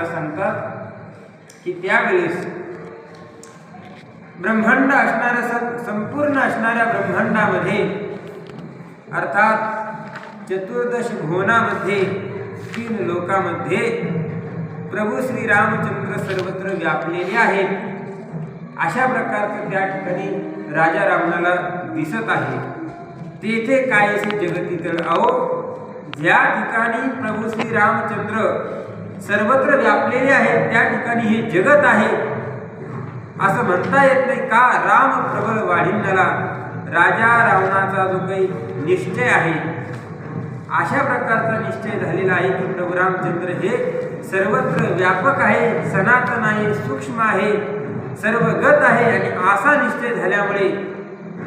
सांगतात की त्यावेळेस ब्रह्मांड असणाऱ्या संपूर्ण असणाऱ्या ब्रह्मांडामध्ये अर्थात चतुर्दश भुवनामध्ये 3 लोकांमध्ये प्रभू श्री रामचंद्र सर्वत्र व्यापलेले आहेत. अशा प्रकारचं त्या ठिकाणी राजा रावणाला दिसत आहे. तेथे कायसे जगतीतळ अहो, ज्या ठिकाणी प्रभू श्री रामचंद्र सर्वत्र व्यापलेले आहेत त्या ठिकाणी हे जगत आहे असं म्हणता येत नाही का? राम प्रबळ वाढिण्याला राजा रावणाचा जो काही निश्चय आहे, अशा प्रकारचा निश्चय झालेला आहे की प्रभू रामचंद्र हे सर्वत्र व्यापक आहे, सनातन आहे, सूक्ष्म आहे, सर्वगत आहे. आणि असा निश्चय झाल्यामुळे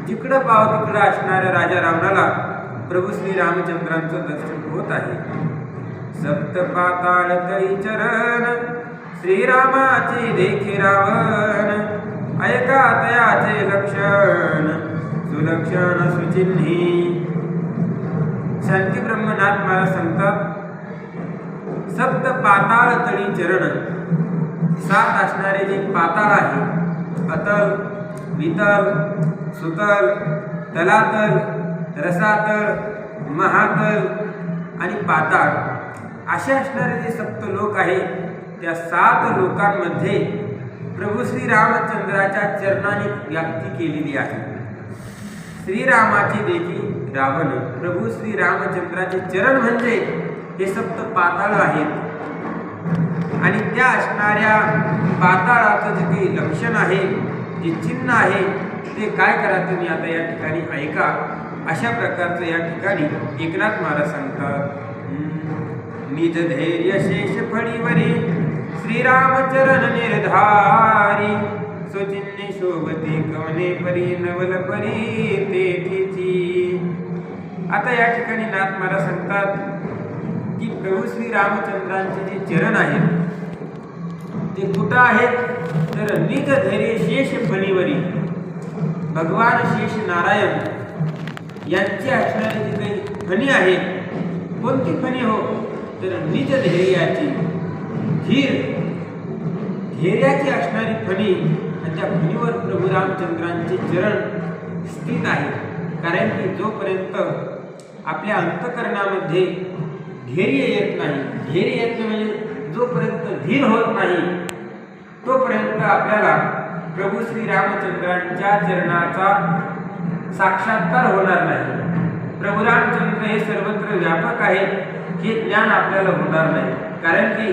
जिकडं पाव तिकडं असणाऱ्या राजा रावणाला प्रभू श्री रामचंद्रांचं दर्शन होत आहे. सप्त पाताळ तळी चरण श्रीरामाचे देखे रावण, ऐका तयाचे लक्षण सुलक्षण सुचिन्ही. शांती ब्रह्मनाथ मला सांगतात, सप्त पाताळ तळी चरण, 7 असणारे जे पाताळ आहे, अतल, वितल, सुतल, तलातल, रसातल, महातल आणि पाताळ, असे असणारे जे सप्तलोक आहे, त्या 7 लोकांमध्ये प्रभू श्री रामचंद्राच्या चरणाने व्याप्ती केलेली आहे. श्रीरामाची देखी रावण, प्रभू श्री रामचंद्राचे चरण म्हणजे हे सप्त पाताळ आहेत. आणि त्या असणाऱ्या पाताळाचं जे काही लक्षण आहे, जे चिन्ह आहे, ते काय करा तुम्ही आता या ठिकाणी ऐका. अशा प्रकारचं या ठिकाणी एकनाथ महाराज सांगतात, निज धैर्य शेष फळीवरी श्रीरामचरण निर्धारी, सुचिन्हे शोभती कवने परी नवल परी तेथीची. आता या ठिकाणी नाथ महाराज सांगतात की प्रभू श्री रामचंद्रांचे जे चरण आहेत ते कुठं आहेत, तर निज धैर्य शेष फणीवरी भगवान शेष नारायण यांची असणारी जी काही फणी आहे, कोणती फणी हो, तर निज धैर्याची, धैर्याची असणारी फणी. आणि त्या फणीवर प्रभू रामचंद्रांचे चरण स्थित आहे. कारण की जोपर्यंत आपल्या अंतःकरणामध्ये धैर्य येत नाही, धैर्य येत नाही म्हणजे जोपर्यंत धीर होत नाही, तोपर्यंत आपल्याला प्रभू श्री रामचंद्रांच्या चरणाचा साक्षात्कार होणार नाही. प्रभू रामचंद्र हे सर्वत्र व्यापक आहेत हे ज्ञान आपल्याला होणार नाही. कारण की